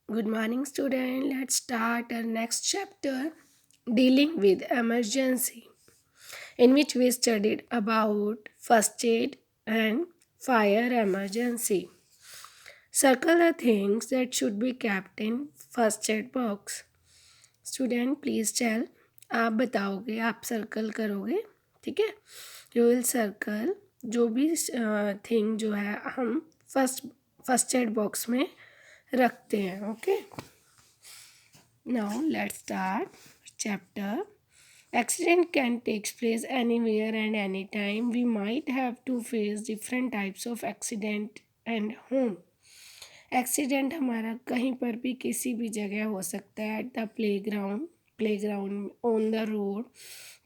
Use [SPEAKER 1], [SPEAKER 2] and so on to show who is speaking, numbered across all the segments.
[SPEAKER 1] Good morning, student. Let's start our next chapter dealing with emergency, in which we studied about first aid and fire emergency. Circle the things that should be kept in first aid box. Student, please tell. आप बताओगे, आप circle करोगे, ठीक है? You will circle जो भी thing जो है हम फर्स्ट एड बॉक्स में रखते हैं, okay? Now let's start chapter. Accident can take place anywhere and anytime. We might have to face different types of accident and home. Accident हमारा कहीं पर भी किसी भी जगह हो सकता है. At the playground on the road.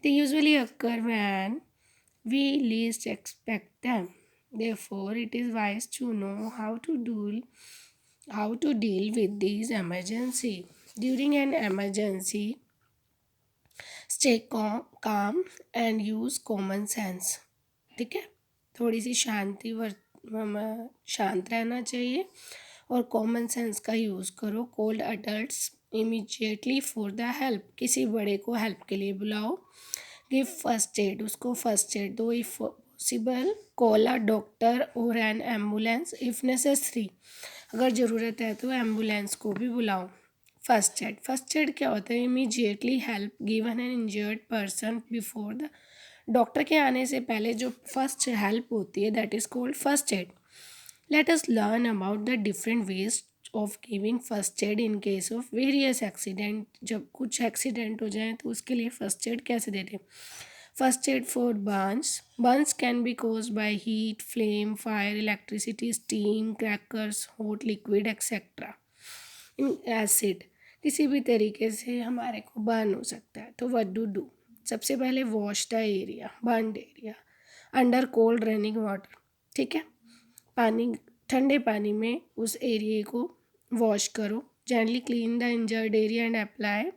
[SPEAKER 1] They usually occur when we least expect them. Therefore, it is wise to know how to deal with these emergency. During an emergency, stay calm and use common sense. ठीक है, थोड़ी सी शांत रहना चाहिए और common sense का use करो. Called adults immediately for the help. किसी बड़े को हेल्प के लिए बुलाओ. गिव फर्स्ट एड, उसको फर्स्ट एड दो. If possible call a doctor और एन एम्बुलेंस इफ़ नेसेसरी. अगर ज़रूरत है तो एम्बुलेंस को भी बुलाओ. फर्स्ट एड क्या होता है? Immediately help given an injured person before the. Doctor के आने से पहले जो फर्स्ट हेल्प होती है, that is called first aid. Let us learn about the different ways of giving first add in case of various accident. जब कुछ accident हो जाए तो उसके लिए फर्स्ट एड कैसे देते हैं. First aid for burns can be cause by heat, flame, fire, electricity, steam, crackers, hot liquid etcetera. In acid, किसी भी तरीके से हमारे को बर्न हो सकता है. तो व्हाट डू. सबसे पहले wash the area, burned area under cold running water. ठीक है, पानी, ठंडे पानी में उस एरिया को वॉश करो. Gently clean the injured area and apply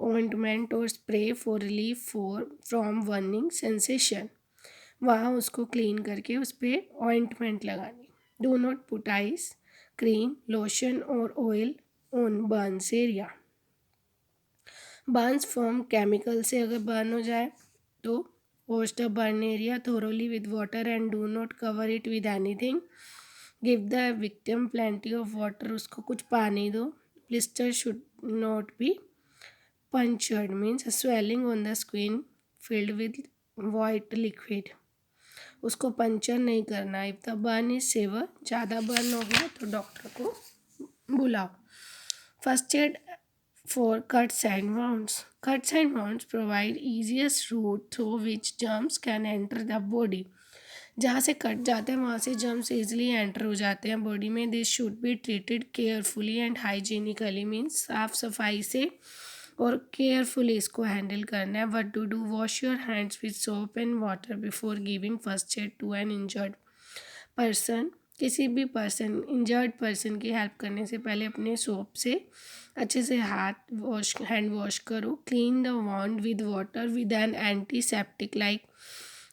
[SPEAKER 1] ointment और spray for relief from burning sensation. वहाँ उसको क्लीन करके उस पर ऑइंटमेंट लगानी. Do not put ice, cream, lotion और oil on burns area. Burns form chemical से अगर बर्न हो जाए तो wash the burn area thoroughly with water and do not cover it with anything. Give the victim plenty of water, उसको कुछ पानी दो. Blister should not be punctured, means swelling on the skin filled with white liquid. उसको puncture नहीं करना. If the burn is severe, ज़्यादा burn हो गया तो डॉक्टर को बुलाओ. First aid for cuts and wounds. Cuts and wounds provide easiest route through which germs can enter the body. जहाँ से कट जाते हैं वहाँ से जर्म्स इजीली एंटर हो जाते हैं बॉडी में. This should be treated carefully and hygienically, means साफ सफाई से और केयरफुली इसको हैंडल करना है. What to do. Wash your hands with soap and water before giving first aid to an injured person. किसी भी इंजर्ड पर्सन की हेल्प करने से पहले अपने सोप से अच्छे से हैंड वॉश करो. Clean the wound with water with N antiseptic like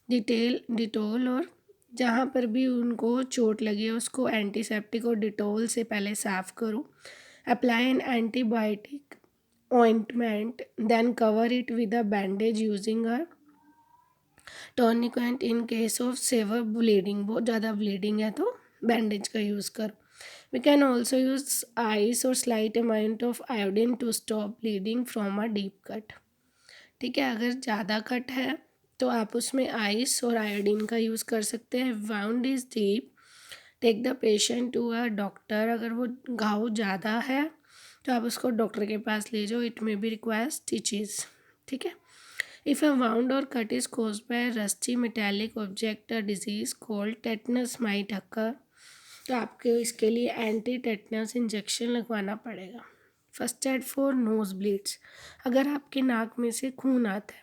[SPEAKER 1] Dettol. और जहाँ पर भी उनको चोट लगी है उसको एंटीसेप्टिक और डिटोल से पहले साफ करो. Apply an antibiotic ointment, then cover it with a bandage using a tourniquet in case of severe bleeding. बहुत ज़्यादा ब्लीडिंग है तो बैंडेज का यूज़ करो. We can also use ice और slight amount of iodine to stop bleeding from a deep cut. ठीक है, अगर ज़्यादा कट है तो आप उसमें आइस और आयोडीन का यूज़ कर सकते हैं. Wound is deep, take the patient to a doctor. अगर वो घाव ज़्यादा है तो आप उसको डॉक्टर के पास ले जाओ. It may be require stitches. ठीक है. If a wound or cut is caused by a rusty metallic object, a disease called tetanus might occur. तो आपको इसके लिए एंटी टेटनस इंजेक्शन लगवाना पड़ेगा. First aid for nose bleeds. अगर आपके नाक में से खून आता है.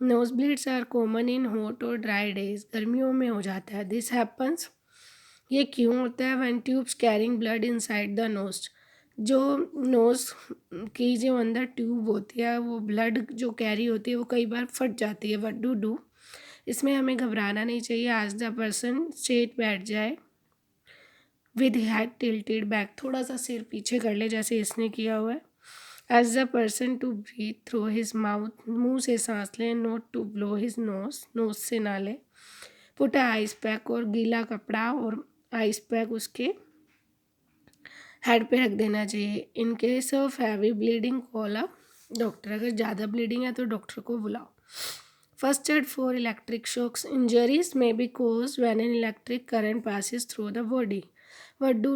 [SPEAKER 1] Nose bleeds are common in hot और ड्राई डेज. गर्मियों में हो जाता है. दिस हैपन्स, ये क्यों होता है? When tubes carrying blood inside the nose. जो नोज़ की जो अंदर ट्यूब होती है वो ब्लड जो कैरी होती है वो कई बार फट जाती है. What do. इसमें हमें घबराना नहीं चाहिए. आज द पर्सन स्ट्रेट बैठ जाए. विद हेड टिल्टेड बैक, थोड़ा सा सिर पीछे कर ले जैसे इसने किया हुआ है. As the person to breathe through his mouth, मुंह से सांस लें. Not to blow his nose, nose से ना ले. पुट आइस पैक, और गीला कपड़ा और आइस पैक उसके हेड पे रख देना चाहिए. In case of heavy bleeding call a doctor, अगर ज़्यादा ब्लीडिंग है तो डॉक्टर को बुलाओ. First aid for electric shocks, injuries may be cause when an electric current passes through the body. What do?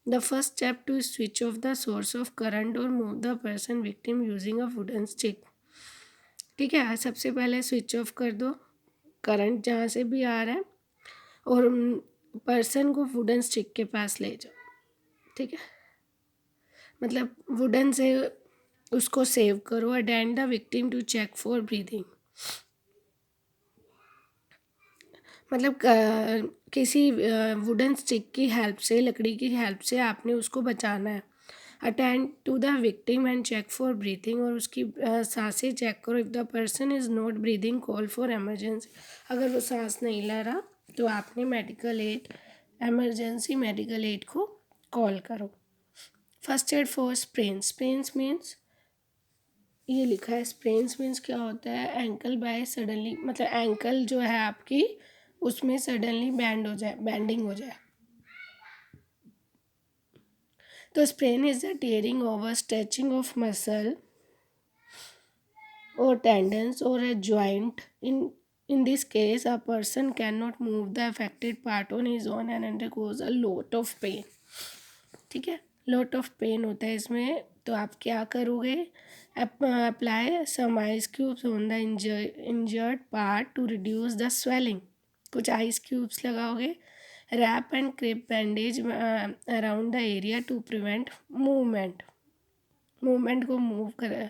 [SPEAKER 1] The first step to switch off the source of current or move the person victim using a wooden stick. ठीक है, सबसे पहले switch off कर दो current जहाँ से भी आ रहा है, और पर्सन को वुडन स्टिक के पास ले जाओ. ठीक है, मतलब वुडन से उसको सेव करो. Attend the victim to check for breathing, मतलब किसी वुडन स्टिक की हेल्प से, लकड़ी की हेल्प से आपने उसको बचाना है. Attend to the victim and check for breathing, और उसकी सांसें चेक करो. If the person is not breathing call for emergency, अगर वो सांस नहीं ले रहा तो आपने medical aid, emergency medical aid को कॉल करो. First aid for sprains, sprains means ये लिखा है. स्प्रेन्स मीन्स क्या होता है? एंकल बाय सडनली, मतलब एंकल जो है आपकी उसमें सडनली बैंड हो जाए, बैंडिंग हो जाए. तो sprain is the tearing over stretching of muscle or tendons or a joint. In this case, a person cannot move the affected part on his own and undergoes a lot of pain. ठीक है, lot of pain होता है इसमें. तो आप क्या करोगे? Apply some ice cubes on the injured part to reduce the swelling. कुछ आइस क्यूब्स लगाओगे. Wrap and crepe bandage around the area to prevent movement को मूव कर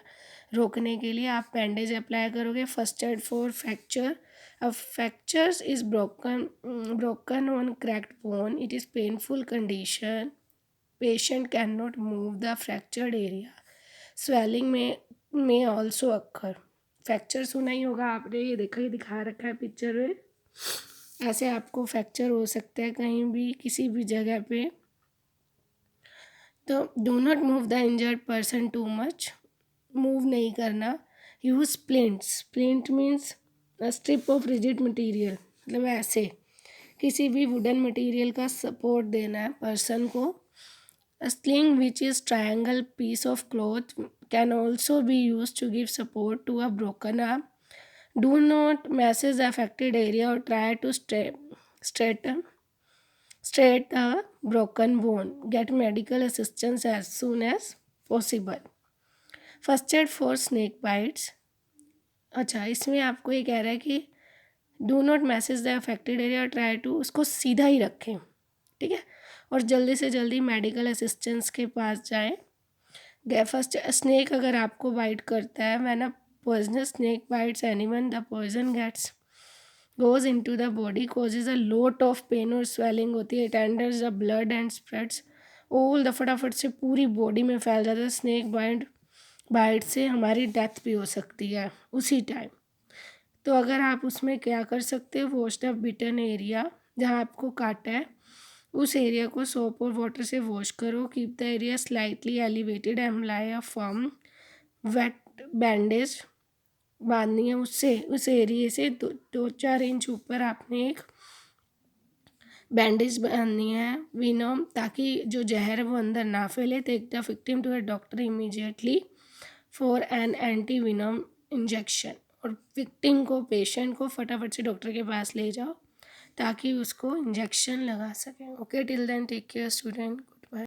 [SPEAKER 1] रोकने के लिए आप बैंडेज अप्लाई करोगे. फर्स्ट एड फॉर फ्रैक्चर, अब fractures is broken on cracked bone, it is painful condition, patient can not move the fractured area. Swelling may also occur. Fracture सुना ही होगा आपने, ये देखा, ये दिखा रखा है पिक्चर में. ऐसे आपको फ्रैक्चर हो सकता है कहीं भी, किसी भी जगह पे. तो do not move the injured person too much, move नहीं करना. Use splint, splint means strip of rigid material, मतलब ऐसे किसी भी वुडन मटेरियल का सपोर्ट देना है पर्सन को. Sling which is triangle piece of cloth can also be use to give support to a broken arm. Do not massage the affected area और try to straight a broken bone. Get medical assistance as soon as possible. First aid for snake bites. अच्छा, इसमें आपको ये कह रहा है कि do not massage the affected area, try to, उसको सीधा ही रखें. ठीक है, और जल्दी से जल्दी मेडिकल असिस्टेंस के पास जाएं. फर्स्ट, स्नेक अगर आपको बाइट करता है, when a poisonous snake bites anyone, the poison gets goes into the body, causes a lot of pain और swelling होती है. it enters the blood and spreads all the, फटाफट से पूरी बॉडी में फैल जाता है. स्नेक बाइट से हमारी डेथ भी हो सकती है उसी टाइम. तो अगर आप उसमें क्या कर सकते हो, वॉश द बिटन एरिया, जहाँ आपको काटा है उस एरिया को सोप और वाटर से वॉश करो. Keep the area slightly elevated and apply a firm wet bandage बांधनी है. उससे उस एरिए से 2-4 इंच ऊपर आपने एक बैंडेज बांधनी है. विनम, ताकि जो जहर है वो अंदर ना फैले. Take the victim to a doctor immediately for an anti venom injection, और विक्टिम को, पेशेंट को फटाफट से डॉक्टर के पास ले जाओ ताकि उसको इंजेक्शन लगा सकें. Okay, till then take care student.